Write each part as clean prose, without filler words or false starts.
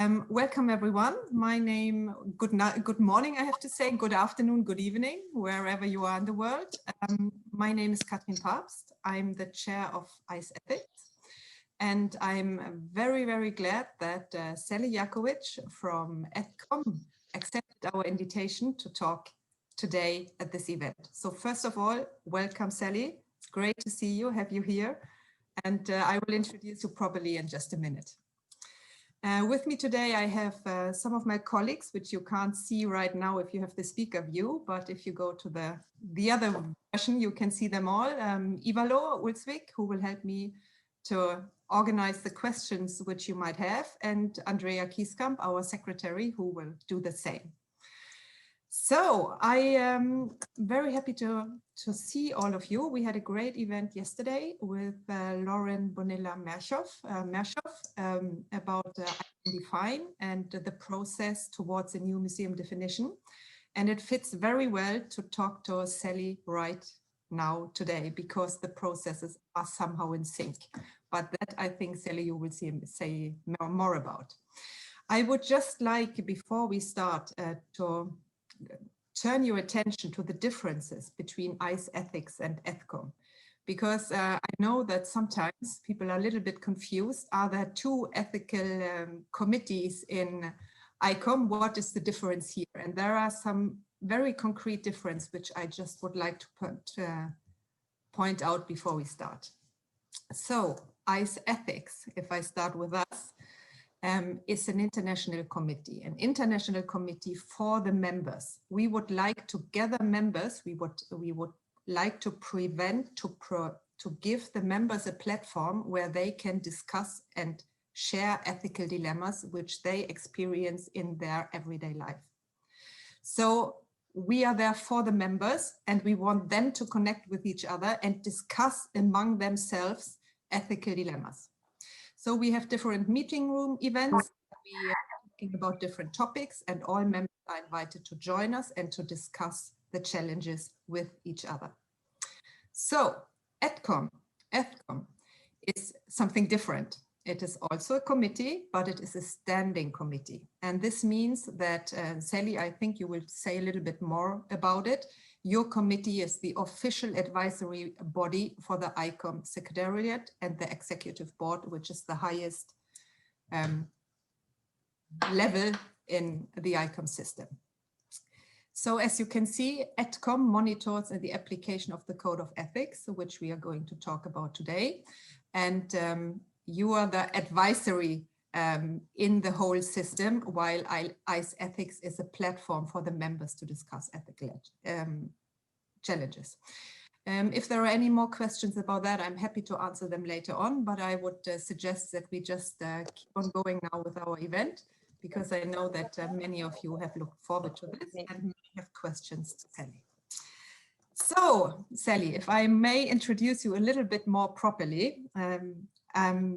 Welcome everyone. Good morning, I have to say, good afternoon, good evening, wherever you are in the world. My name is Katrin Papst. I'm the chair of ICOMS, and I'm very, very glad that Sally Yerkovich from ETHCOM accepted our invitation to talk today at this event. So first of all, welcome Sally. It's great to see you, have you here, and I will introduce you properly in just a minute. With me today, I have some of my colleagues, which you can't see right now if you have the speaker view, but if you go to the other version, you can see them all. Ivalo Ulsvik, who will help me to organize the questions which you might have, and Andrea Kieskamp, our secretary, who will do the same. So I am very happy to see all of you. We had a great event yesterday with Lauren Bonilla-Mershoff about Define and the process towards a new museum definition. And it fits very well to talk to Sally right now today, because the processes are somehow in sync. But that, I think, Sally, you will say more about. I would just like, before we start, to turn your attention to the differences between ICE ethics and ETHCOM, because I know that sometimes people are a little bit confused. Are there two ethical committees in ICOM? What is the difference here? And there are some very concrete difference which I just would like to point out before we start. So ICE ethics, if I start with us, is an international committee for the members. We would like to gather members. We would like to to give the members a platform where they can discuss and share ethical dilemmas which they experience in their everyday life. So we are there for the members, and we want them to connect with each other and discuss among themselves ethical dilemmas. So we have different meeting room events. We are talking about different topics, and all members are invited to join us and to discuss the challenges with each other. So ETHCOM is something different. It is also a committee, but it is a standing committee. And this means that, Sally, I think you will say a little bit more about it. Your committee is the official advisory body for the ICOM Secretariat and the Executive Board, which is the highest level in the ICOM system. So as you can see, ETHCOM monitors the application of the Code of Ethics, which we are going to talk about today. And you are the advisory in the whole system, while ICE Ethics is a platform for the members to discuss ethical challenges. If there are any more questions about that, I'm happy to answer them later on, but I would suggest that we just keep on going now with our event, because I know that many of you have looked forward to this and may have questions to Sally. So, Sally, if I may introduce you a little bit more properly,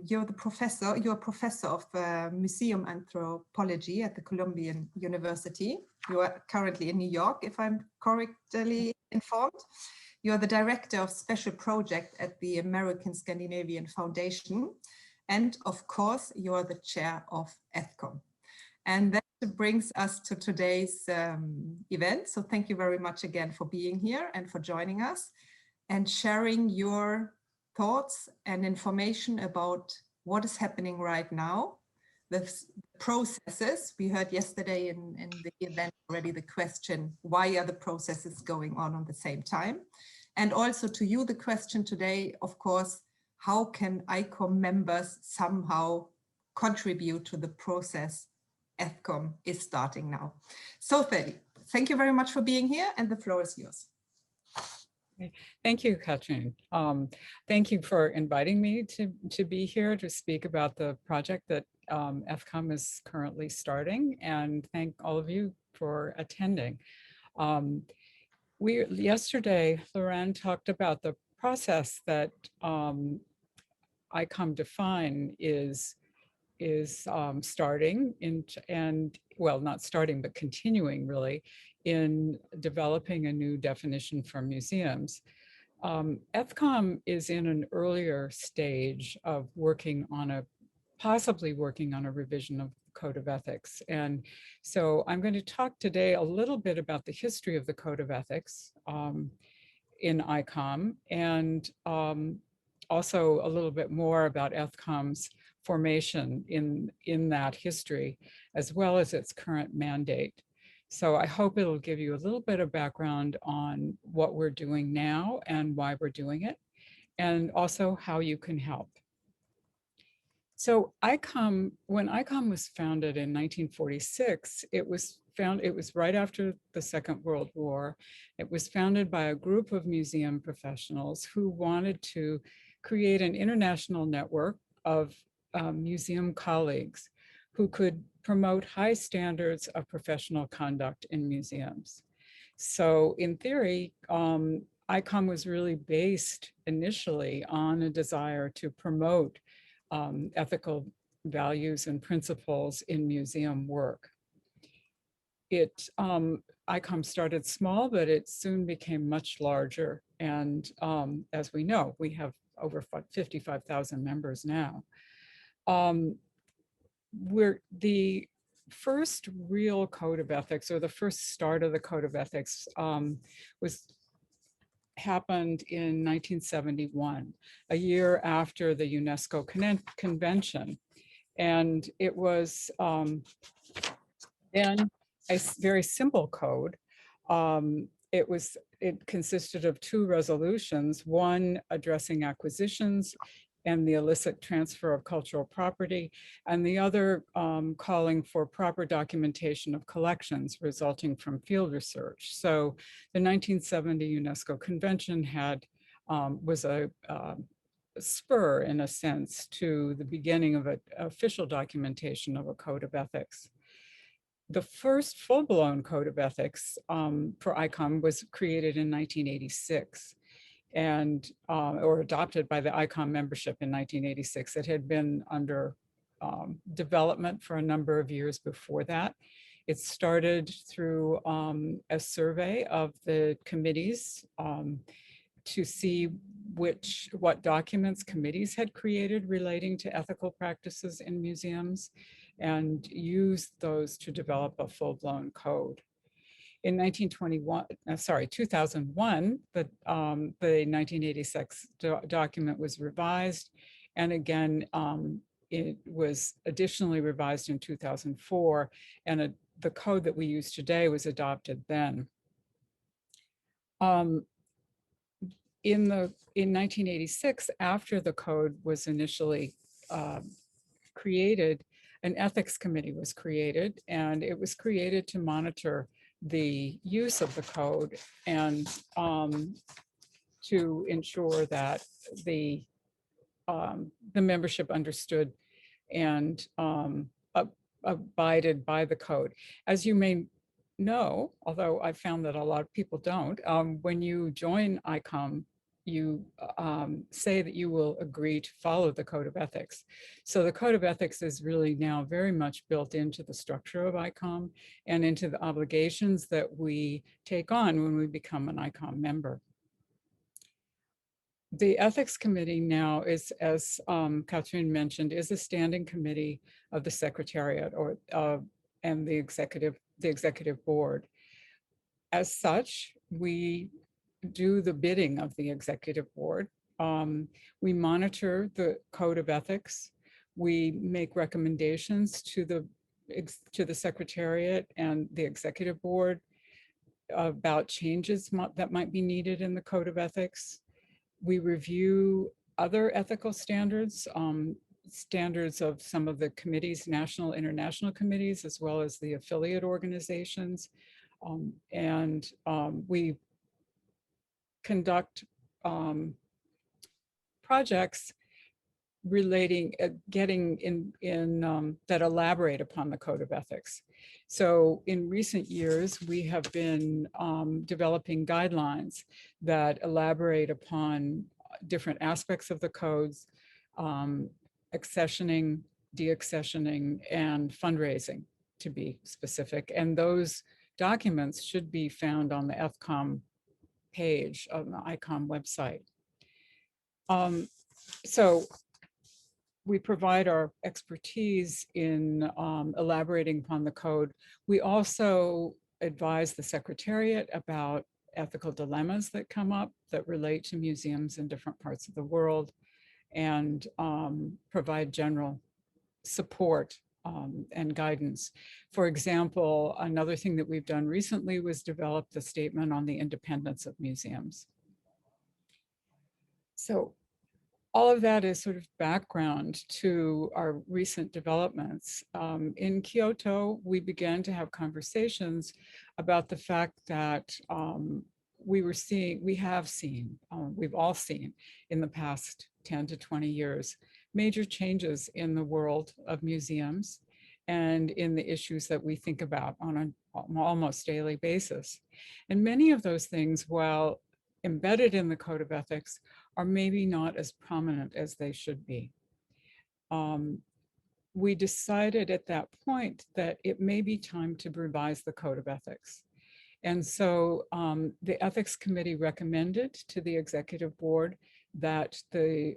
you're a professor of museum anthropology at the Columbian University. You are currently in New York, if I'm correctly informed. You are the director of special project at the American Scandinavian Foundation. And of course, you are the chair of ETHCOM. And that brings us to today's event. So thank you very much again for being here and for joining us and sharing your thoughts and information about what is happening right now, the processes. We heard yesterday in the event already the question, why are the processes going on the same time? And also to you, the question today, of course, how can ICOM members somehow contribute to the process ETHCOM is starting now? So Sally, thank you very much for being here, and the floor is yours. Thank you, Katrin. Thank you for inviting me to be here to speak about the project that ETHCOM is currently starting, and thank all of you for attending. Yesterday, Lauren talked about the process that ICOM Define is starting well, not starting, but continuing really in developing a new definition for museums. ETHCOM is in an earlier stage of possibly working on a revision of Code of Ethics. And so I'm going to talk today a little bit about the history of the Code of Ethics in ICOM, and also a little bit more about ETHCOM's formation in that history, as well as its current mandate. So I hope it'll give you a little bit of background on what we're doing now and why we're doing it, and also how you can help. So when ICOM was founded in 1946, it was right after the Second World War. It was founded by a group of museum professionals who wanted to create an international network of museum colleagues who could promote high standards of professional conduct in museums. So in theory, ICOM was really based initially on a desire to promote ethical values and principles in museum work. ICOM started small, but it soon became much larger. And as we know, we have over 55,000 members now. The first real code of ethics, or the first start of the code of ethics, happened in 1971, a year after the UNESCO convention. And it was then a very simple code. It consisted of two resolutions, one addressing acquisitions and the illicit transfer of cultural property, and the other calling for proper documentation of collections resulting from field research. So the 1970 UNESCO convention was a spur, in a sense, to the beginning of an official documentation of a code of ethics. The first full-blown code of ethics for ICOM was created in 1986. Or adopted by the ICOM membership in 1986. It had been under development for a number of years before that. It started through a survey of the committees to see what documents committees had created relating to ethical practices in museums, and used those to develop a full-blown code. In 2001, the 1986 document was revised, and again, it was additionally revised in 2004, and the code that we use today was adopted then. In 1986, after the code was initially created, an ethics committee was created, and it was created to monitor the use of the code and to ensure that the membership understood and abided by the code. As you may know, although I found that a lot of people don't, when you join ICOM, you say that you will agree to follow the code of ethics. So the code of ethics is really now very much built into the structure of ICOM and into the obligations that we take on when we become an ICOM member. The ethics committee now is, as Katrin mentioned, is a standing committee of the Secretariat and the executive board. As such, we do the bidding of the executive board. We monitor the code of ethics. We make recommendations to the Secretariat and the executive board about changes that might be needed in the code of ethics. We review other ethical standards, standards of some of the committees, national, international committees, as well as the affiliate organizations. We conduct projects relating, that elaborate upon the code of ethics. So in recent years, we have been developing guidelines that elaborate upon different aspects of the codes, accessioning, deaccessioning, and fundraising, to be specific. And those documents should be found on the ETHCOM page of the ICOM website. So we provide our expertise in elaborating upon the code. We also advise the Secretariat about ethical dilemmas that come up that relate to museums in different parts of the world, and provide general support and guidance. For example, another thing that we've done recently was develop the statement on the independence of museums. So all of that is sort of background to our recent developments. In Kyoto, we began to have conversations about the fact that we've all seen in the past 10 to 20 years, major changes in the world of museums and in the issues that we think about on an almost daily basis. And many of those things, while embedded in the Code of Ethics, are maybe not as prominent as they should be. We decided at that point that it may be time to revise the Code of Ethics. And so the Ethics Committee recommended to the Executive Board that the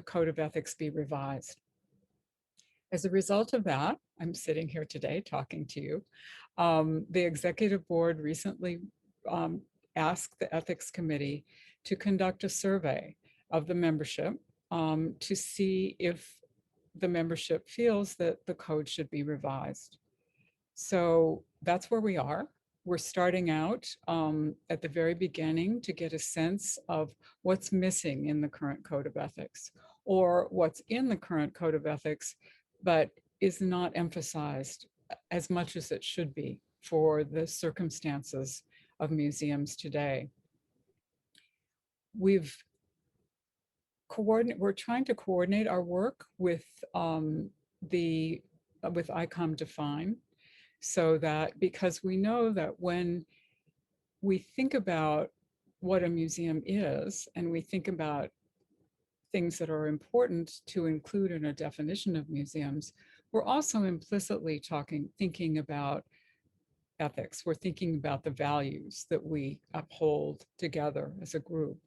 Code of Ethics be revised. As a result of that, I'm sitting here today talking to you. The Executive Board recently asked the Ethics Committee to conduct a survey of the membership to see if the membership feels that the code should be revised. So that's where we are. We're starting out at the very beginning to get a sense of what's missing in the current Code of Ethics, or what's in the current Code of Ethics, but is not emphasized as much as it should be for the circumstances of museums today. We're trying to coordinate our work with ICOM Define, so that, because we know that when we think about what a museum is, and we think about things that are important to include in a definition of museums, we're also implicitly thinking about ethics. We're thinking about the values that we uphold together as a group.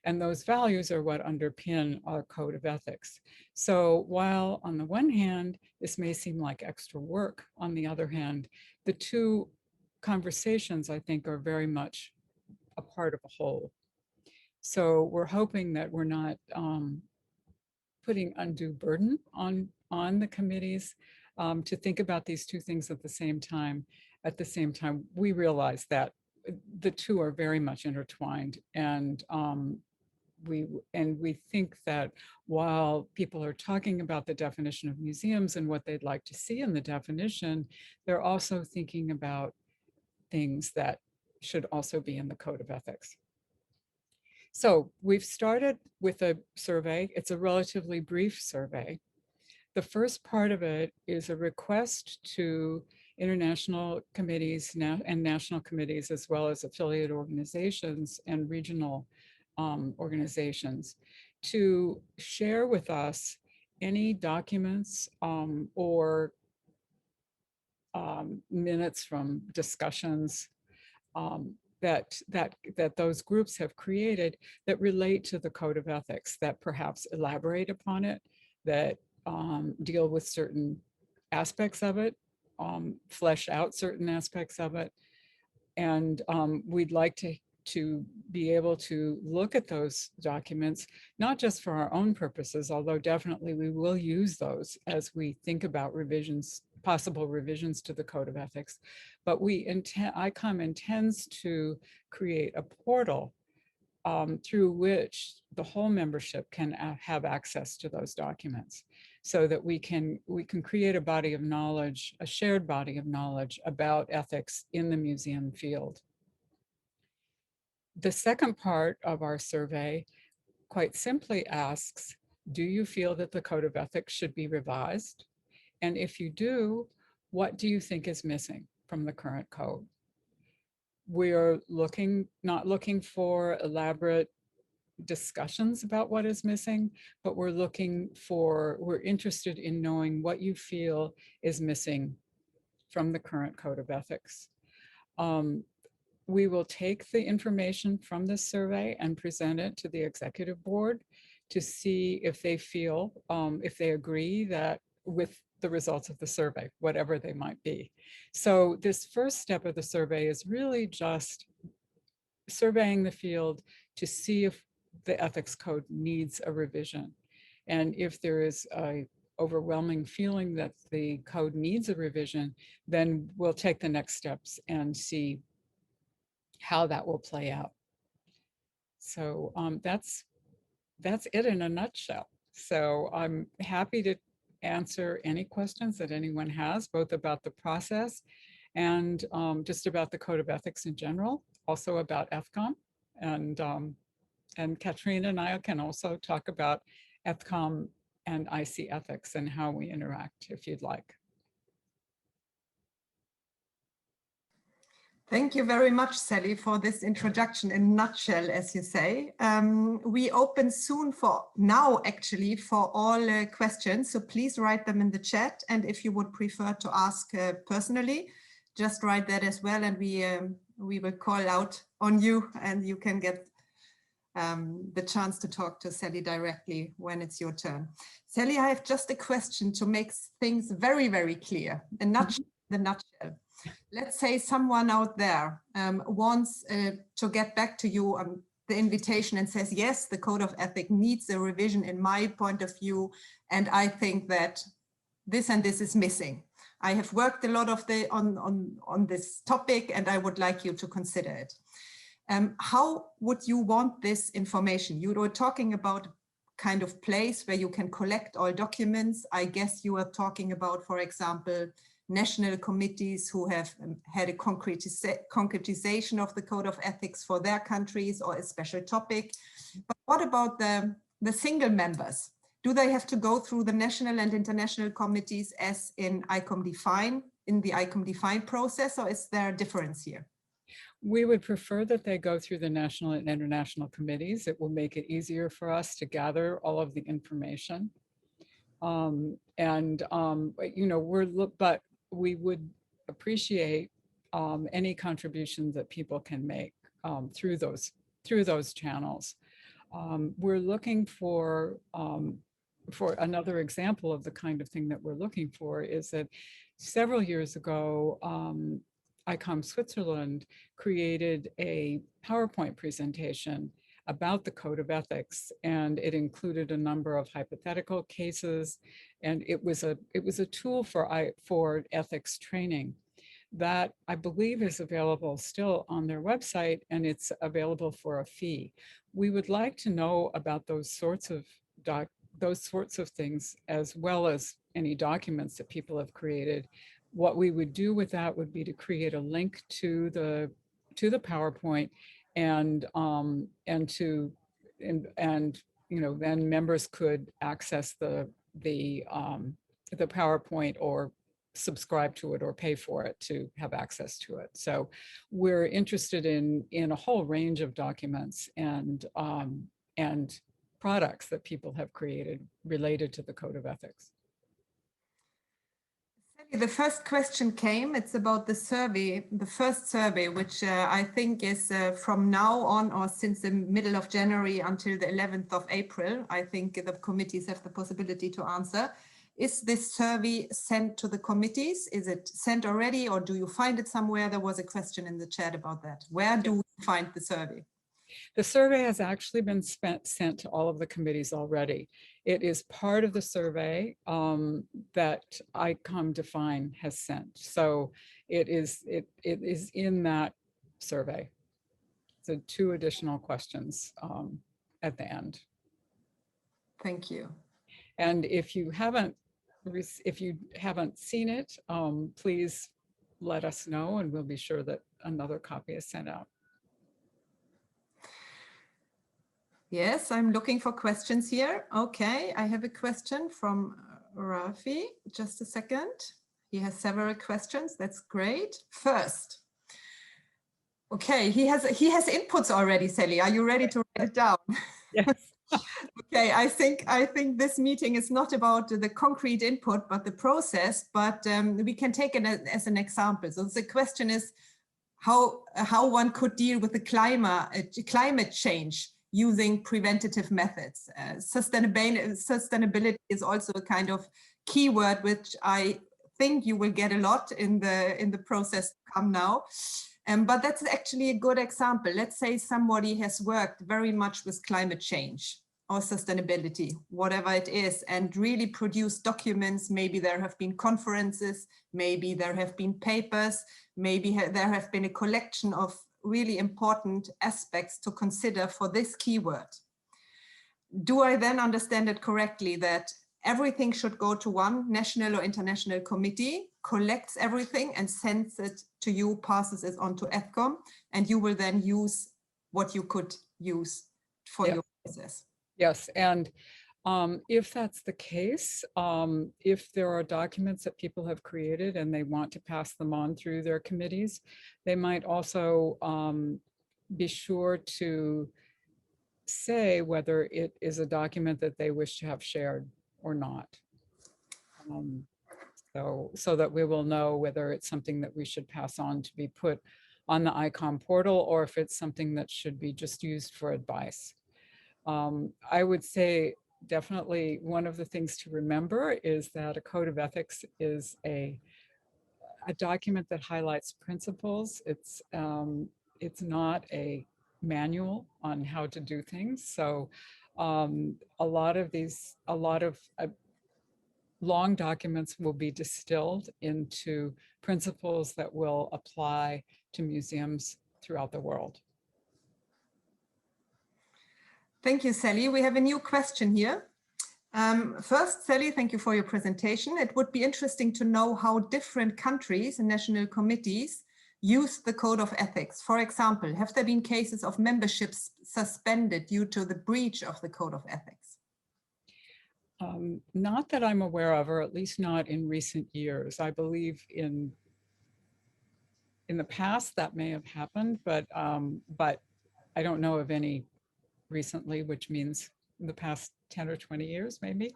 And those values are what underpin our Code of Ethics. So while on the one hand, this may seem like extra work, on the other hand, the two conversations, I think, are very much a part of a whole. So we're hoping that we're not putting undue burden on the committees to think about these two things at the same time. At the same time, we realize that the two are very much intertwined, and we think that while people are talking about the definition of museums and what they'd like to see in the definition, they're also thinking about things that should also be in the Code of Ethics. So we've started with a survey. It's a relatively brief survey. The first part of it is a request to international committees and national committees, as well as affiliate organizations and regional organizations, to share with us any documents or minutes from discussions that those groups have created that relate to the Code of Ethics, that perhaps elaborate upon it, that deal with certain aspects of it, flesh out certain aspects of it. And we'd like to be able to look at those documents, not just for our own purposes, although definitely we will use those as we think about revisions, possible revisions to the Code of Ethics. But ICOM intends to create a portal through which the whole membership can have access to those documents, so that we can create a body of knowledge, a shared body of knowledge about ethics in the museum field. The second part of our survey quite simply asks, do you feel that the Code of Ethics should be revised? And if you do, what do you think is missing from the current code? We're not looking for elaborate discussions about what is missing, but we're interested in knowing what you feel is missing from the current Code of Ethics. We will take the information from this survey and present it to the Executive Board to see if they feel, if they agree that with the results of the survey, whatever they might be. So this first step of the survey is really just surveying the field to see if the ethics code needs a revision. And if there is a overwhelming feeling that the code needs a revision, then we'll take the next steps and see how that will play out. So that's it in a nutshell. So I'm happy to answer any questions that anyone has, both about the process and just about the Code of Ethics in general, also about ETHCOM. And Katrina and I can also talk about ETHCOM and IC ethics and how we interact, if you'd like. Thank you very much, Sally, for this introduction in a nutshell, as you say. We open soon for now, actually, for all questions. So please write them in the chat. And if you would prefer to ask personally, just write that as well. And we will call out on you and you can get the chance to talk to Sally directly when it's your turn. Sally, I have just a question to make things very, very clear. The nutshell. Let's say someone out there wants to get back to you on the invitation and says, yes, the Code of Ethics needs a revision in my point of view, and I think that this and this is missing. I have worked a lot of on this topic and I would like you to consider it. How would you want this information? You were talking about kind of place where you can collect all documents. I guess you are talking about, for example, national committees who have had a concretization of the Code of Ethics for their countries or a special topic. But what about the single members? Do they have to go through the national and international committees as in ICOM Define, in the ICOM Define process, or is there a difference here? We would prefer that they go through the national and international committees. It will make it easier for us to gather all of the information. You know, but we would appreciate any contributions that people can make through those channels. We're looking for another example of the kind of thing that we're looking for is that several years ago, ICOMS Switzerland created a PowerPoint presentation about the Code of Ethics, and it included a number of hypothetical cases, and it was a tool for ethics training that I believe is available still on their website, and it's available for a fee. We would like to know about those sorts of things, as well as any documents that people have created. What we would do with that would be to create a link to the PowerPoint, and you know, then members could access the PowerPoint or subscribe to it or pay for it to have access to it. So we're interested in a whole range of documents and products that people have created related to the Code of Ethics. The first question came, it's about the survey, the first survey, which I think is from now on or since the middle of January until the 11th of April. I think the committees have the possibility to answer. Is this survey sent to the committees? Is it sent already, or do you find it somewhere? There was a question in the chat about that. Where do we find the survey? The survey has actually been sent to all of the committees already. It is part of the survey that ICOM Define has sent. So it is in that survey. So 2 additional questions at the end. Thank you. And if you haven't seen it, please let us know, and we'll be sure that another copy is sent out. Yes, I'm looking for questions here. Okay, I have a question from Rafi. Just a second. He has several questions. That's great. First, okay, he has inputs already, Sally. Are you ready to write it down? Yes. Okay, I think this meeting is not about the concrete input, but the process. But we can take it as an example. So the question is how one could deal with the climate change using preventative methods. Sustainability is also a kind of keyword which I think you will get a lot in the process to come now. But that's actually a good example. Let's say somebody has worked very much with climate change or sustainability, whatever it is, and really produced documents. Maybe there have been conferences, maybe there have been papers, maybe there have been a collection of really important aspects to consider for this keyword. Do I then understand it correctly that everything should go to one national or international committee, collects everything and sends it to you, passes it on to ETHCOM, and you will then use what you could use for your process? Yes, and if that's the case, if there are documents that people have created and they want to pass them on through their committees, they might also be sure to say whether it is a document that they wish to have shared or not. So that we will know whether it's something that we should pass on to be put on the ICOM portal, or if it's something that should be just used for advice. I would say definitely one of the things to remember is that a code of ethics is a document that highlights principles. It's not a manual on how to do things. So a lot of long documents will be distilled into principles that will apply to museums throughout the world. Thank you, Sally. We have a new question here. First, Sally, thank you for your presentation. It would be interesting to know how different countries and national committees use the code of ethics. For example, have there been cases of memberships suspended due to the breach of the code of ethics? Not that I'm aware of, or at least not in recent years. I believe in the past that may have happened, but I don't know of any recently, which means in the past 10 or 20 years, maybe.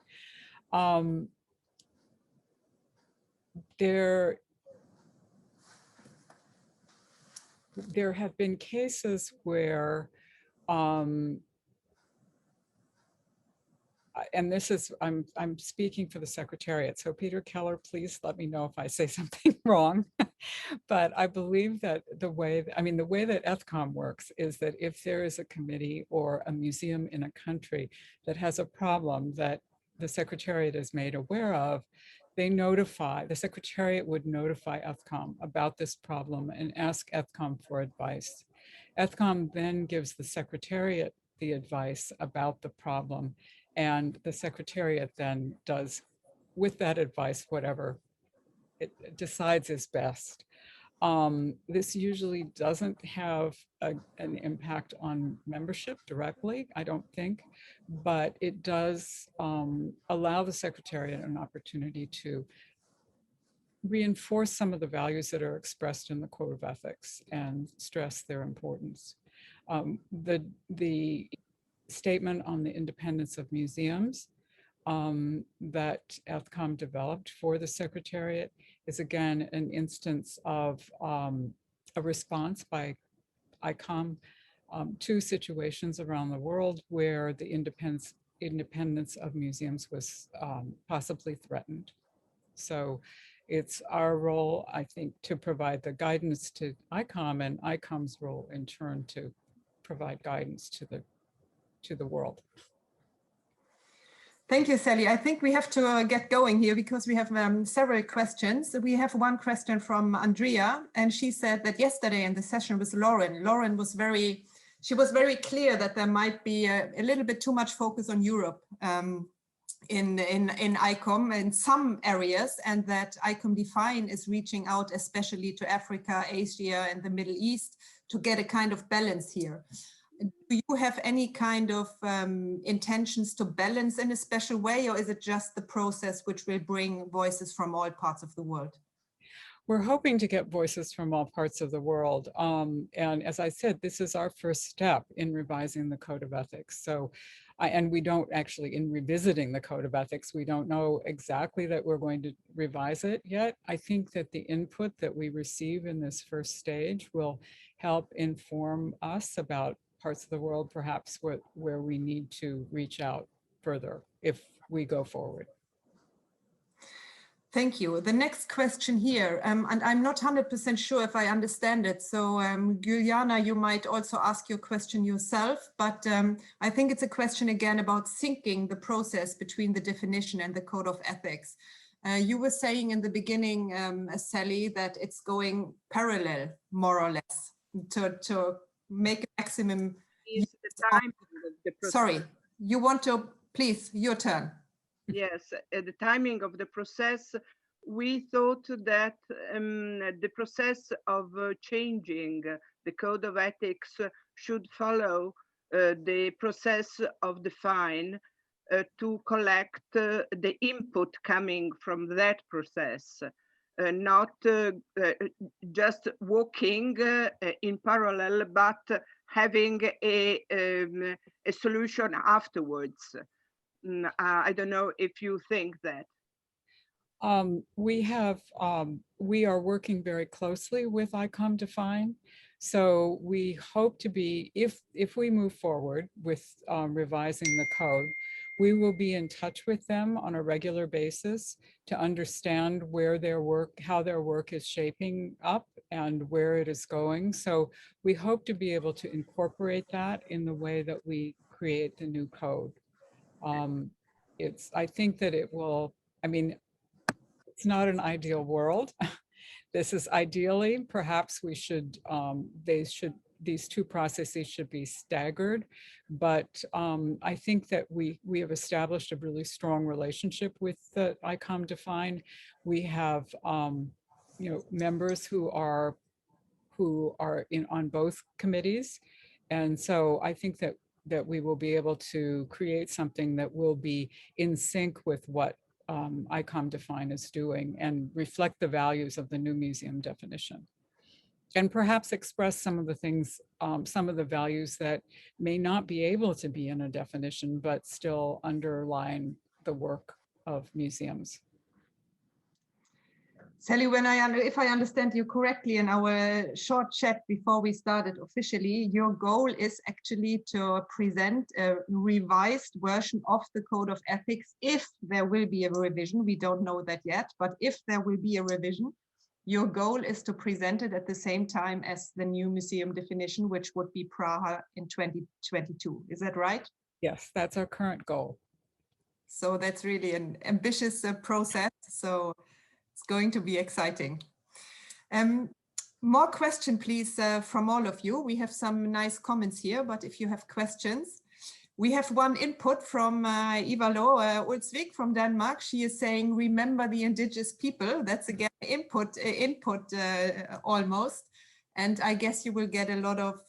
There have been cases where, and this is, I'm speaking for the Secretariat, so Peter Keller, please let me know if I say something wrong. But I believe that the way that ETHCOM works is that if there is a committee or a museum in a country that has a problem that the Secretariat is made aware of, the Secretariat would notify ETHCOM about this problem and ask ETHCOM for advice. ETHCOM then gives the Secretariat the advice about the problem, and the Secretariat then does with that advice whatever it decides is best. This usually doesn't have an impact on membership directly, I don't think, but it does allow the Secretariat an opportunity to reinforce some of the values that are expressed in the Code of Ethics and stress their importance. The statement on the independence of museums that ETHCOM developed for the Secretariat is again an instance of a response by ICOM to situations around the world where the independence of museums was possibly threatened. So it's our role, I think, to provide the guidance to ICOM, and ICOM's role in turn to provide guidance to the world. Thank you, Sally. I think we have to get going here because we have several questions. We have one question from Andrea, and she said that yesterday in the session with Lauren was very clear that there might be a little bit too much focus on Europe in ICOM in some areas, and that ICOM Define is reaching out especially to Africa, Asia, and the Middle East to get a kind of balance here. Do you have any kind of intentions to balance in a special way, or is it just the process which will bring voices from all parts of the world? We're hoping to get voices from all parts of the world. And as I said, this is our first step in revising the Code of Ethics. So, and we don't actually, in revisiting the Code of Ethics, we don't know exactly that we're going to revise it yet. I think that the input that we receive in this first stage will help inform us about parts of the world, perhaps where we need to reach out further if we go forward. Thank you. The next question here, and I'm not 100% sure if I understand it. So Juliana, you might also ask your question yourself, but I think it's a question again about syncing the process between the definition and the code of ethics. You were saying in the beginning, Sally, that it's going parallel, more or less, to make a maximum. Is the time of the process. Sorry, you want to, please, your turn. Yes, at the timing of the process, we thought that the process of changing the code of ethics should follow the process of define to collect the input coming from that process, not just walking in parallel, but having a solution afterwards. I don't know if you think that. We are working very closely with ICOM Define. So we hope to be, if we move forward with revising the code, we will be in touch with them on a regular basis to understand where their work, how their work is shaping up and where it is going. So we hope to be able to incorporate that in the way that we create the new code. I think that it will, I mean, it's not an ideal world. This is ideally, perhaps we should, these two processes should be staggered, but I think that we have established a really strong relationship with the ICOM Define. We have, members who are on both committees. And so I think that we will be able to create something that will be in sync with what ICOM Define is doing and reflect the values of the new museum definition. And perhaps express some of the things, some of the values that may not be able to be in a definition, but still underline the work of museums. Sally, if I understand you correctly in our short chat before we started officially, your goal is actually to present a revised version of the Code of Ethics if there will be a revision. We don't know that yet, but if there will be a revision, your goal is to present it at the same time as the new museum definition, which would be Praha in 2022. Is that right? Yes, that's our current goal. So that's really an ambitious process. So it's going to be exciting. More question, please, from all of you. We have some nice comments here, but if you have questions, we have one input from Ivalo Ulsvik from Denmark. She is saying, remember the indigenous people. That's again input almost. And I guess you will get a lot of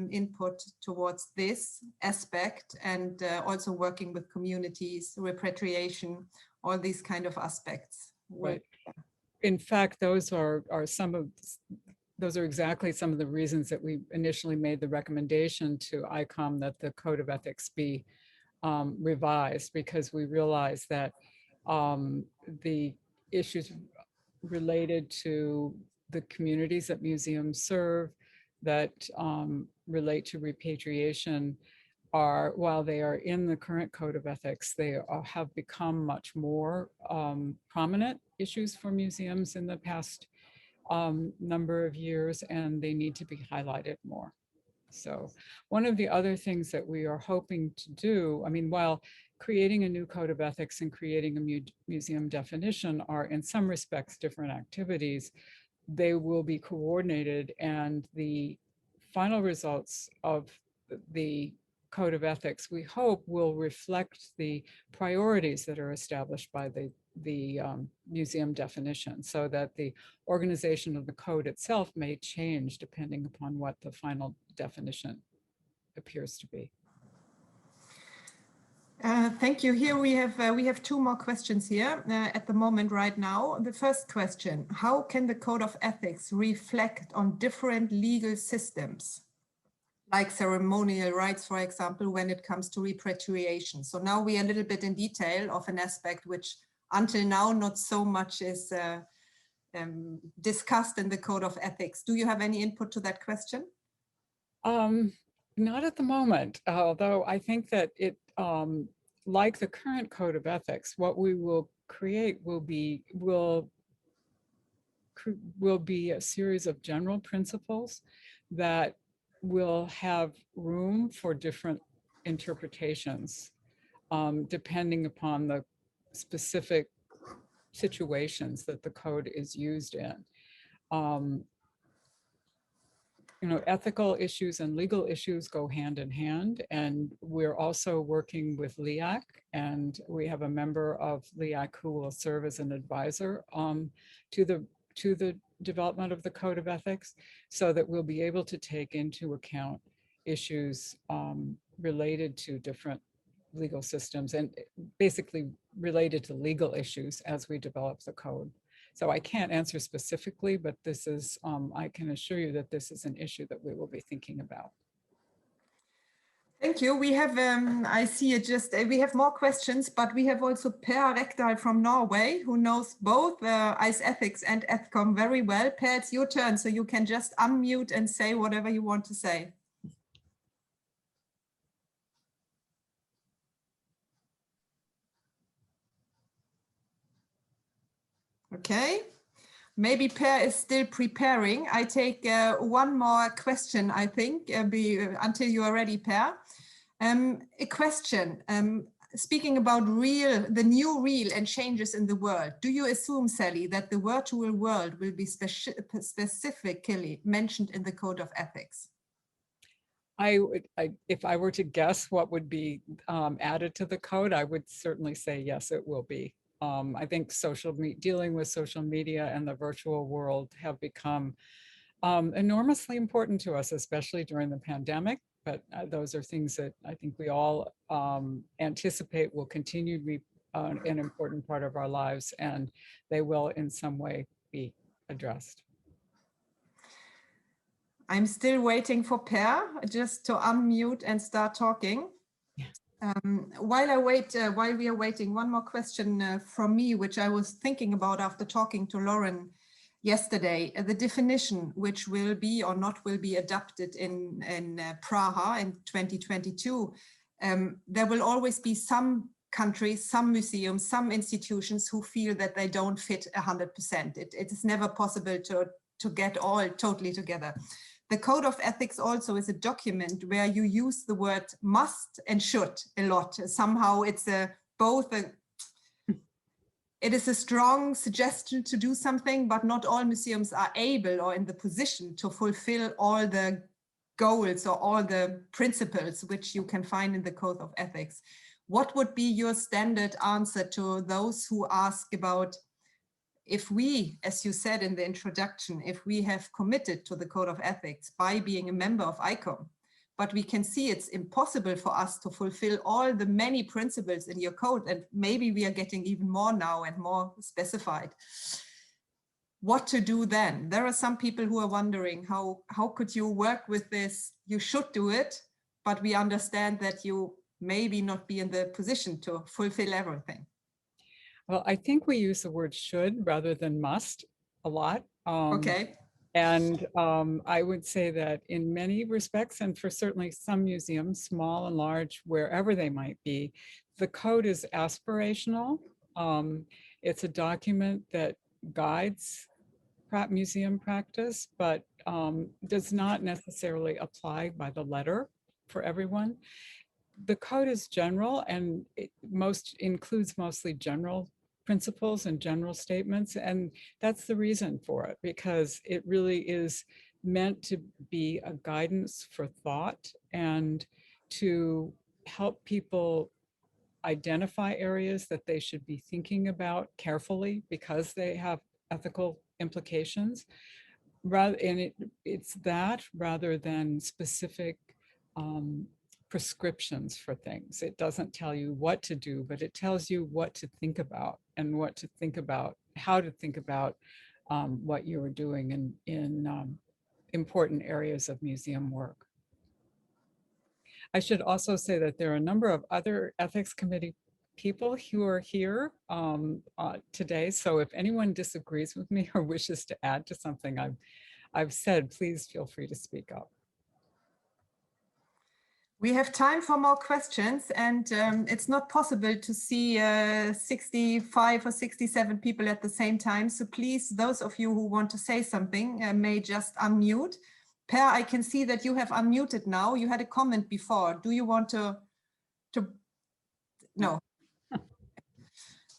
input towards this aspect and also working with communities, repatriation, all these kind of aspects. Right. In fact, those are exactly some of the reasons that we initially made the recommendation to ICOM that the Code of Ethics be revised, because we realized that the issues related to the communities that museums serve that relate to repatriation are, while they are in the current Code of Ethics, they have become much more prominent issues for museums in the past number of years, and they need to be highlighted more. So one of the other things that we are hoping to do, I mean, while creating a new Code of Ethics and creating a museum definition are in some respects different activities, they will be coordinated, and the final results of the Code of Ethics, we hope, will reflect the priorities that are established by the museum definition, so that the organization of the code itself may change depending upon what the final definition appears to be. Thank you. Here we have two more questions here at the moment right now. The first question, how can the Code of Ethics reflect on different legal systems, like ceremonial rights, for example, when it comes to repatriation? So now we are a little bit in detail of an aspect which until now not so much is discussed in the Code of Ethics. Do you have any input to that question? Not at the moment, although I think that it, like the current code of ethics, what we will create will be a series of general principles that will have room for different interpretations, depending upon the specific situations that the code is used in. You know, ethical issues and legal issues go hand in hand, and we're also working with LEAC, and we have a member of LEAC who will serve as an advisor to the development of the code of ethics, so that we'll be able to take into account issues related to different legal systems and basically related to legal issues as we develop the code. So I can't answer specifically, but this is, I can assure you that this is an issue that we will be thinking about. Thank you. We have, I see it just, we have more questions, but we have also Per Rekdal from Norway, who knows both ICE Ethics and ETHCOM very well. Per, it's your turn, so you can just unmute and say whatever you want to say. Okay. Maybe Per is still preparing. I take one more question, I think, until you are ready, Per. A question, speaking about the new real and changes in the world, do you assume, Sally, that the virtual world will be specifically mentioned in the Code of Ethics? If I were to guess what would be added to the code, I would certainly say yes, it will be. I think dealing with social media and the virtual world have become enormously important to us, especially during the pandemic. But those are things that I think we all anticipate will continue to be an important part of our lives, and they will in some way be addressed. I'm still waiting for Per just to unmute and start talking. While we are waiting, one more question from me, which I was thinking about after talking to Lauren yesterday. The definition, which will be or not will be adopted in Praha in 2022, there will always be some countries, some museums, some institutions who feel that they don't fit 100%. It is never possible to get all totally together. The Code of Ethics also is a document where you use the word must and should a lot. Somehow it's it is a strong suggestion to do something, but not all museums are able or in the position to fulfill all the goals or all the principles which you can find in the Code of Ethics. What would be your standard answer to those who ask about, if we, as you said in the introduction, if we have committed to the Code of Ethics by being a member of ICOM, but we can see it's impossible for us to fulfill all the many principles in your code, and maybe we are getting even more now and more specified. What to do then? There are some people who are wondering, how could you work with this? You should do it, but we understand that you maybe not be in the position to fulfill everything. Well, I think we use the word should rather than must a lot. Okay. And I would say that in many respects, and for certainly some museums, small and large, wherever they might be, the code is aspirational. It's a document that guides museum practice, but does not necessarily apply by the letter for everyone. The code is general, and it includes mostly general principles and general statements, and that's the reason for it, because it really is meant to be a guidance for thought and to help people identify areas that they should be thinking about carefully because they have ethical implications. It's that rather than specific prescriptions for things. It doesn't tell you what to do, but it tells you what to think about and what to think about, how to think about what you are doing in important areas of museum work. I should also say that there are a number of other ethics committee people who are here today. So if anyone disagrees with me or wishes to add to something I've said, please feel free to speak up. We have time for more questions, and it's not possible to see 65 or 67 people at the same time. So please, those of you who want to say something may just unmute. Per, I can see that you have unmuted now. You had a comment before. Do you want to no.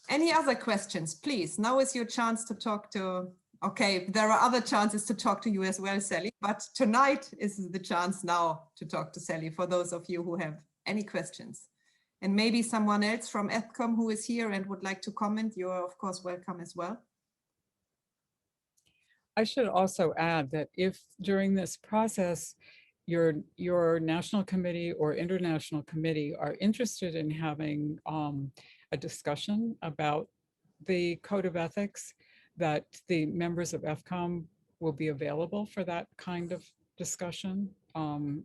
Any other questions, please? Now is your chance to talk to, okay, there are other chances to talk to you as well, Sally, but tonight is the chance now to talk to Sally for those of you who have any questions. And maybe someone else from ETHCOM who is here and would like to comment, you are of course welcome as well. I should also add that if during this process, your national committee or international committee are interested in having a discussion about the code of ethics, that the members of ETHCOM will be available for that kind of discussion.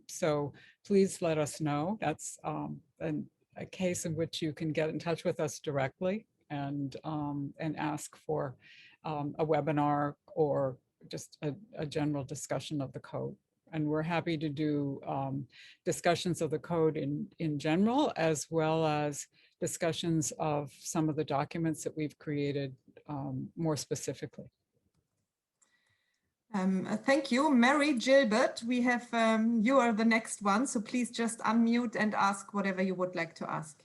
So please let us know. That's a case in which you can get in touch with us directly and ask for a webinar or just a general discussion of the code. And we're happy to do discussions of the code in general, as well as discussions of some of the documents that we've created more specifically. Thank you, Mary Gilbert. We have, you are the next one, so please just unmute and ask whatever you would like to ask.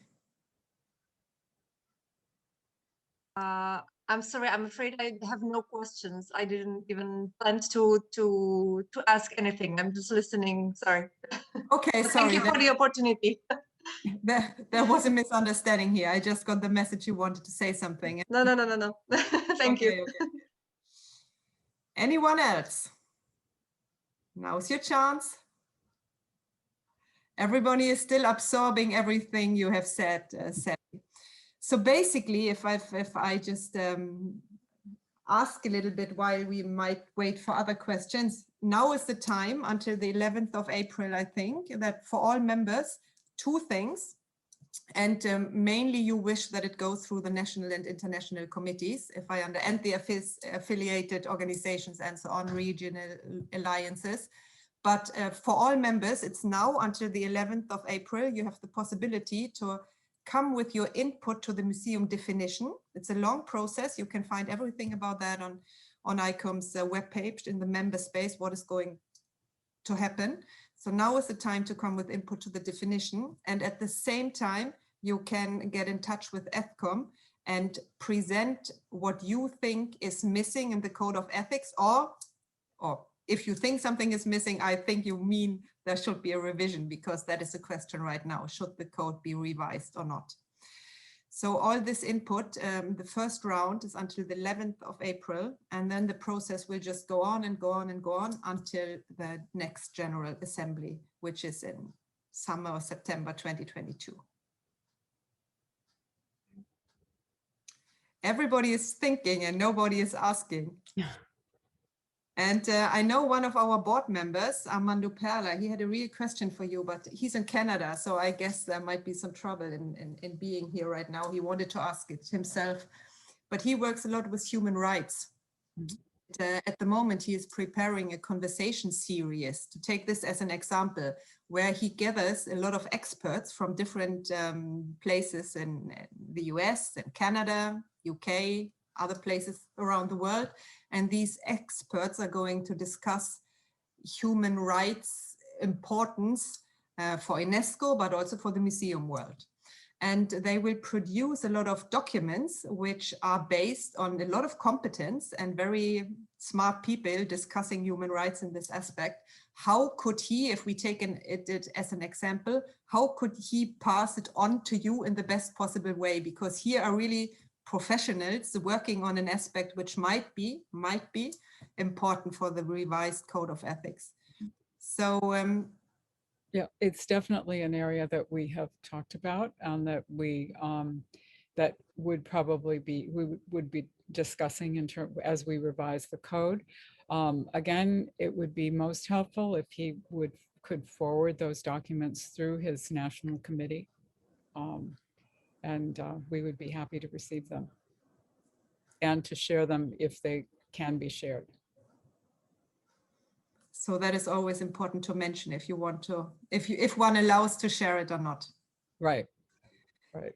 I'm sorry, I'm afraid I have no questions. I didn't even plan to ask anything. I'm just listening, sorry. Okay, sorry. Thank you for the opportunity. There was a misunderstanding here. I just got the message you wanted to say something. No. Thank you. Okay. Anyone else? Now's your chance. Everybody is still absorbing everything you have said, Sally. So basically, if I just ask a little bit while we might wait for other questions, now is the time until the 11th of April, I think, that for all members, 2 things. And mainly you wish that it goes through the national and international committees, if I understand, the affiliated organizations and so on, regional alliances. But for all members, it's now until the 11th of April, you have the possibility to come with your input to the museum definition. It's a long process. You can find everything about that on ICOMS webpage in the member space, what is going to happen. So now is the time to come with input to the definition. And at the same time, you can get in touch with ETHCOM and present what you think is missing in the code of ethics, or if you think something is missing, I think you mean there should be a revision, because that is a question right now. Should the code be revised or not? So all this input, the first round is until the 11th of April, and then the process will just go on and go on and go on until the next General Assembly, which is in summer or September 2022. Everybody is thinking and nobody is asking. And I know one of our board members, Armando Perla, he had a real question for you, but he's in Canada, so I guess there might be some trouble in being here right now. He wanted to ask it himself, but he works a lot with human rights. Mm-hmm. At the moment, he is preparing a conversation series, to take this as an example, where he gathers a lot of experts from different places in the US and Canada, UK, other places around the world. And these experts are going to discuss human rights importance for UNESCO, but also for the museum world. And they will produce a lot of documents which are based on a lot of competence and very smart people discussing human rights in this aspect. How could he, if we take it as an example, how could he pass it on to you in the best possible way? Because here are really professionals working on an aspect which might be important for the revised code of ethics. So yeah, it's definitely an area that we have talked about, and that we that would probably be would be discussing in terms as we revise the code. Again, it would be most helpful if he could forward those documents through his national committee. And we would be happy to receive them and to share them if they can be shared. So that is always important to mention if you want to, if one allows to share it or not. Right, right.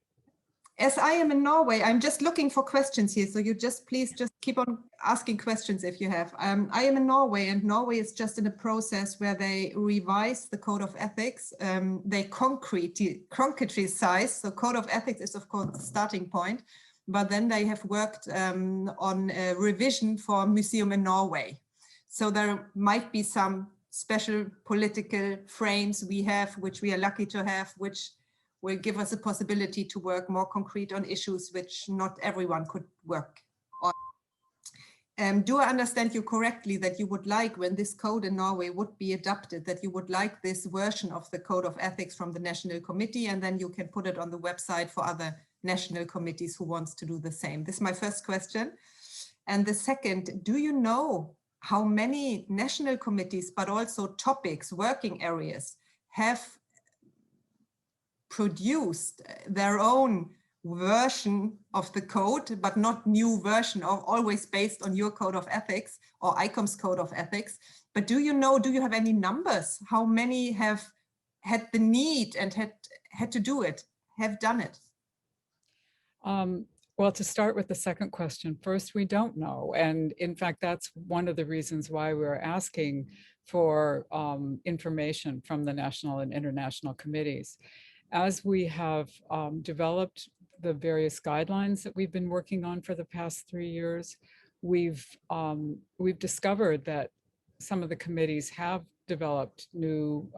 As I am in Norway, I'm just looking for questions here. So you just please just keep on asking questions if you have. I am in Norway, and Norway is just in a process where they revise the code of ethics. They concretize. So code of ethics is of course the starting point, but then they have worked on a revision for museum in Norway. So there might be some special political frames we have, which we are lucky to have, which will give us a possibility to work more concrete on issues which not everyone could work on. Do I understand you correctly that you would like, when this code in Norway would be adopted, that you would like this version of the code of ethics from the National Committee, and then you can put it on the website for other national committees who wants to do the same? This is my first question. And the second, do you know how many national committees, but also topics, working areas, have produced their own version of the code, but not new version, or always based on your code of ethics or ICOMS code of ethics? But do you know, do you have any numbers? How many have had the need and had to do it, have done it? Well, to start with the second question, first, we don't know. And in fact, that's one of the reasons why we're asking for information from the national and international committees. As we have developed the various guidelines that we've been working on for the past 3 years, we've discovered that some of the committees have developed new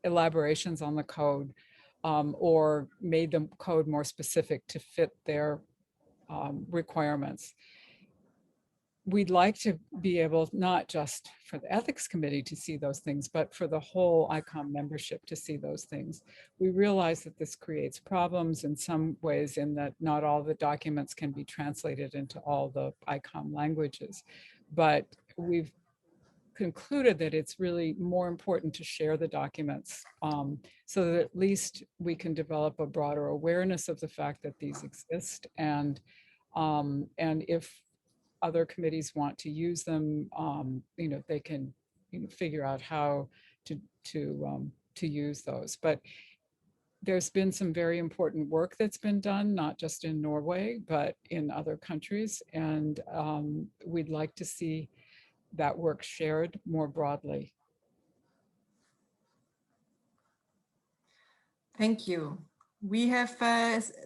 elaborations on the code, or made the code more specific to fit their requirements. We'd like to be able, not just for the ethics committee to see those things, but for the whole ICOM membership to see those things. We realize that this creates problems in some ways, in that not all the documents can be translated into all the ICOM languages, but we've concluded that it's really more important to share the documents, so that at least we can develop a broader awareness of the fact that these exist, and if other committees want to use them, they can figure out how to use those. But there's been some very important work that's been done, not just in Norway, but in other countries, and we'd like to see that work shared more broadly. Thank you. We have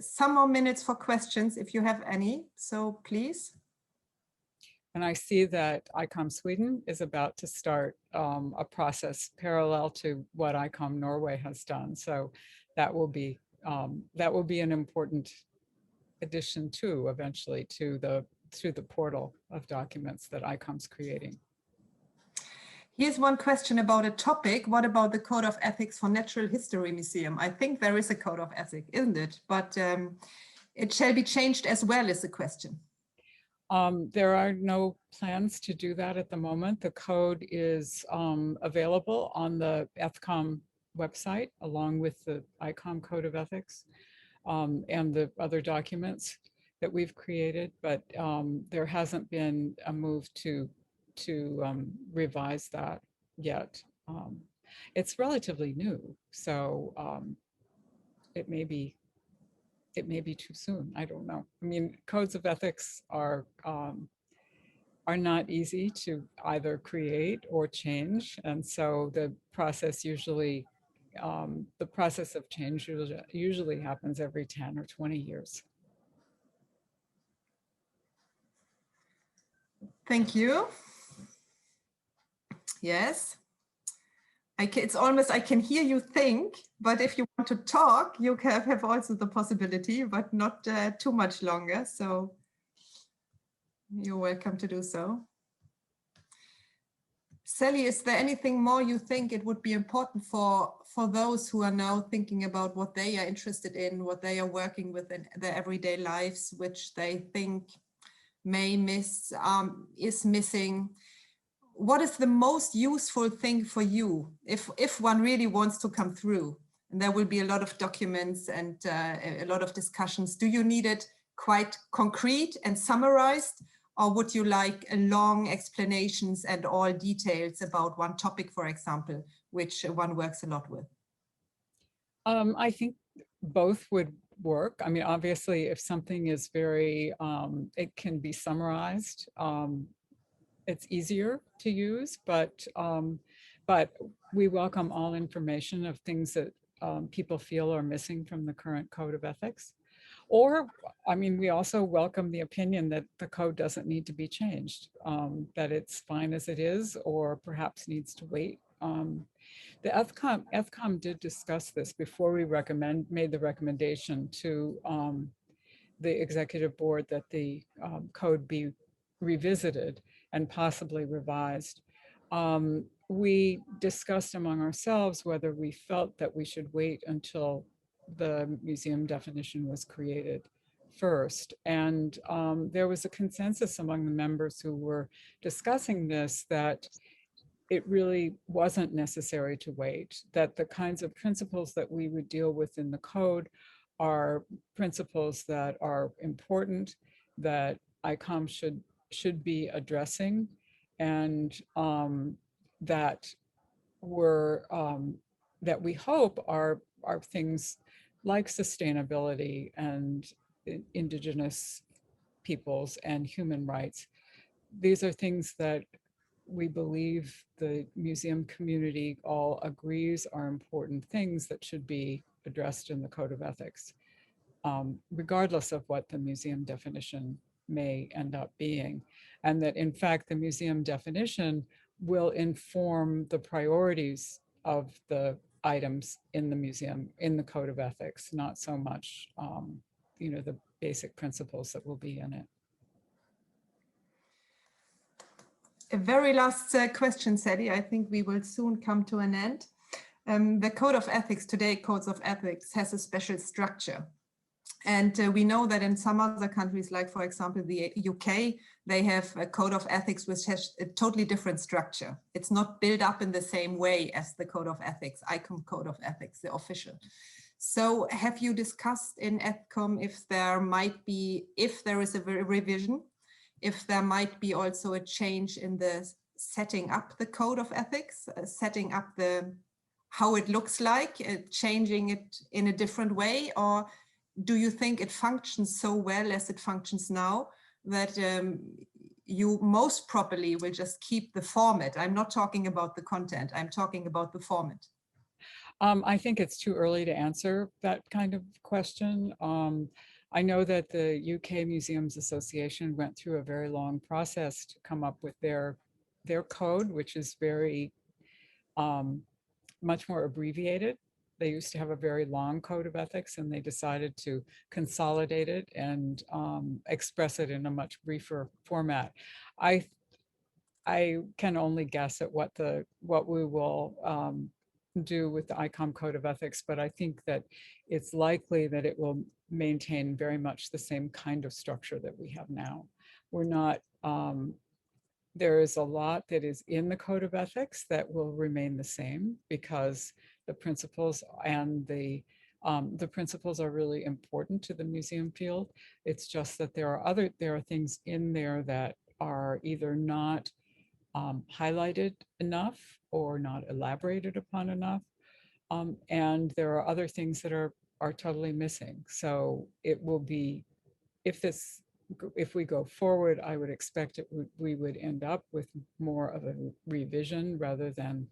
some more minutes for questions if you have any, so please. And I see that ICOM Sweden is about to start a process parallel to what ICOM Norway has done. So that will be an important addition too, eventually, to the portal of documents that ICOM's creating. Here's one question about a topic. What about the Code of Ethics for Natural History Museum? I think there is a Code of Ethics, isn't it? But it shall be changed as well, is the question. There are no plans to do that at the moment. The code is available on the ETHCOM website, along with the ICOM Code of Ethics and the other documents that we've created, but there hasn't been a move to revise that yet. It's relatively new, so it may be too soon. I don't know. I mean, codes of ethics are not easy to either create or change, and so the process of change usually happens every 10 or 20 years. Thank you. Yes. It's almost, I can hear you think, but if you want to talk, you have also the possibility, but not too much longer. So you're welcome to do so. Sally, is there anything more you think it would be important for those who are now thinking about what they are interested in, what they are working with in their everyday lives, which they think is missing? What is the most useful thing for you if one really wants to come through? And there will be a lot of documents and a lot of discussions. Do you need it quite concrete and summarized, Or would you like long explanations and all details about one topic, for example, which one works a lot with? I think both would work. I mean, obviously, if something is very, it can be summarized, it's easier to use, but we welcome all information of things that people feel are missing from the current code of ethics. Or, I mean, we also welcome the opinion that the code doesn't need to be changed, that it's fine as it is, or perhaps needs to wait. The ETHCOM did discuss this before we made the recommendation to the executive board that the code be revisited and possibly revised. We discussed among ourselves whether we felt that we should wait until the museum definition was created first. And there was a consensus among the members who were discussing this that it really wasn't necessary to wait, that the kinds of principles that we would deal with in the code are principles that are important, that ICOMS should be addressing, and that that we hope are things like sustainability and indigenous peoples and human rights. These are things that we believe the museum community all agrees are important things that should be addressed in the Code of Ethics, regardless of what the museum definition may end up being. And that in fact, the museum definition will inform the priorities of the items in the museum, in the Code of Ethics, not so much, the basic principles that will be in it. A very last question, Sally. I think we will soon come to an end. The Code of Ethics today, Codes of Ethics, has a special structure. And we know that in some other countries, like for example, the UK, they have a Code of Ethics which has a totally different structure. It's not built up in the same way as the Code of Ethics, ICOMS Code of Ethics, the official. So have you discussed in ETHCOM if there might be, if there is a revision, if there might be also a change in the setting up the Code of Ethics, setting up how it looks like, changing it in a different way? Or do you think it functions so well as it functions now that you most probably will just keep the format? I'm not talking about the content, I'm talking about the format. I think it's too early to answer that kind of question. I know that the UK Museums Association went through a very long process to come up with their code, which is very much more abbreviated. They used to have a very long code of ethics, and they decided to consolidate it and express it in a much briefer format. I can only guess at what we will do with the ICOMS Code of Ethics, but I think that it's likely that it will maintain very much the same kind of structure that we have now. We're not, there is a lot that is in the Code of Ethics that will remain the same because the principles and the principles are really important to the museum field. It's just that there are things in there that are either not highlighted enough or not elaborated upon enough. And there are other things that are totally missing. So it will be, if we go forward, I would expect we would end up with more of a revision rather than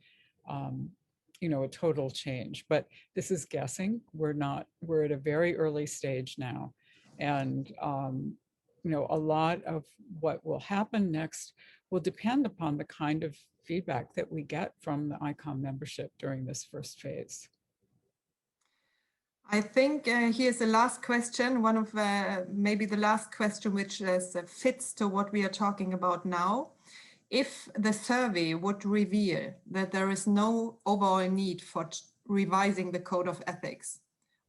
a total change. But this is guessing. We're at a very early stage now. And a lot of what will happen next will depend upon the kind of feedback that we get from the ICOM membership during this first phase. I think here's the last question, one of maybe the last question which fits to what we are talking about now. If the survey would reveal that there is no overall need for revising the Code of Ethics,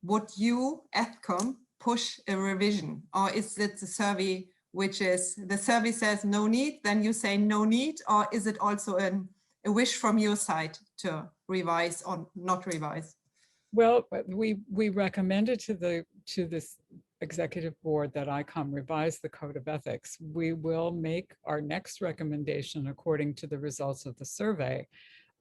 would you, ETHCOM, push a revision? Or is it the survey which is, the survey says no need, then you say no need? Or is it also a wish from your side to revise or not revise? Well, we recommended to executive board that ICOM revise the code of ethics, we will make our next recommendation according to the results of the survey.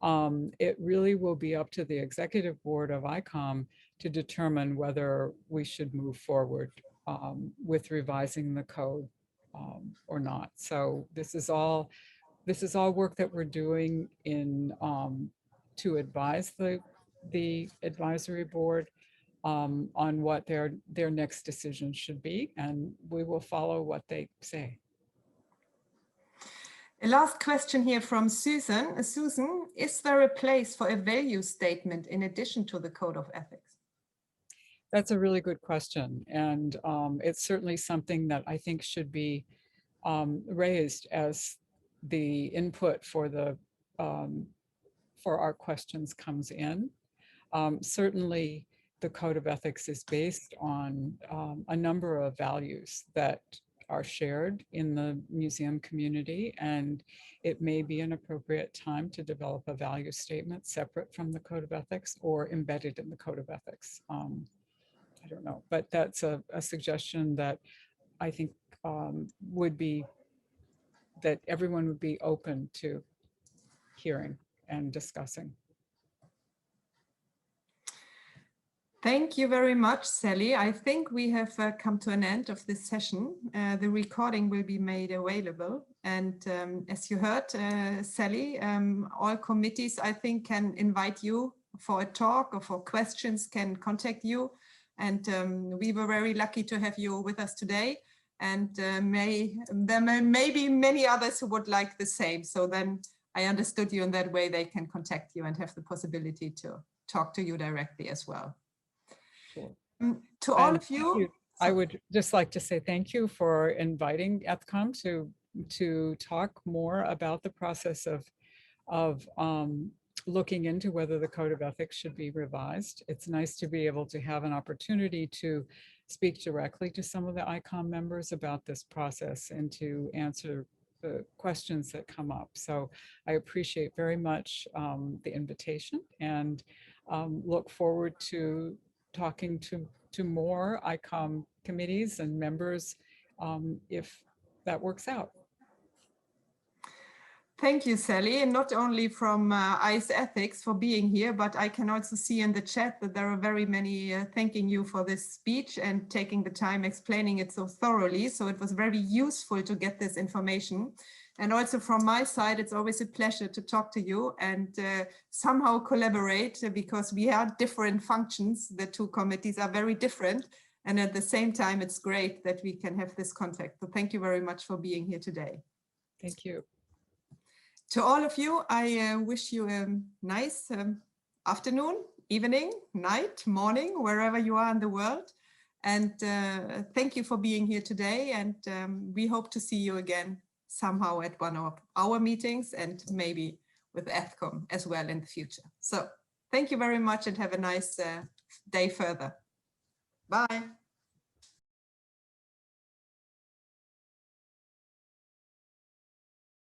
It really will be up to the executive board of ICOM to determine whether we should move forward with revising the code or not. So this is all work that we're doing in to advise the advisory board on what their next decision should be, and we will follow what they say. A last question here from Susan. Susan, is there a place for a value statement in addition to the code of ethics? That's a really good question, and it's certainly something that I think should be raised as the input for the for our questions comes in. Certainly, the code of ethics is based on a number of values that are shared in the museum community, and it may be an appropriate time to develop a value statement separate from the code of ethics or embedded in the code of ethics. I don't know, but that's a suggestion that I think would be, that everyone would be open to hearing and discussing. Thank you very much, Sally. I think we have come to an end of this session. The recording will be made available. And as you heard, Sally, all committees, I think, can invite you for a talk or for questions, can contact you. And we were very lucky to have you with us today. And there may be many others who would like the same. So then I understood you in that way, they can contact you and have the possibility to talk to you directly as well. To all of you, I would just like to say thank you for inviting ETHCOM to talk more about the process of looking into whether the code of ethics should be revised. It's nice to be able to have an opportunity to speak directly to some of the ICOM members about this process and to answer the questions that come up. So I appreciate very much the invitation, and look forward to talking to more ICOM committees and members if that works out. Thank you, Sally, and not only from ICE Ethics for being here, but I can also see in the chat that there are very many thanking you for this speech and taking the time explaining it so thoroughly. So it was very useful to get this information. And also from my side, it's always a pleasure to talk to you and somehow collaborate, because we have different functions. The two committees are very different. And at the same time, it's great that we can have this contact. So thank you very much for being here today. Thank you. To all of you, I wish you a nice afternoon, evening, night, morning, wherever you are in the world. And thank you for being here today. And we hope to see you again somehow at one of our meetings, and maybe with ETHCOM as well in the future. So thank you very much and have a nice day further. Bye.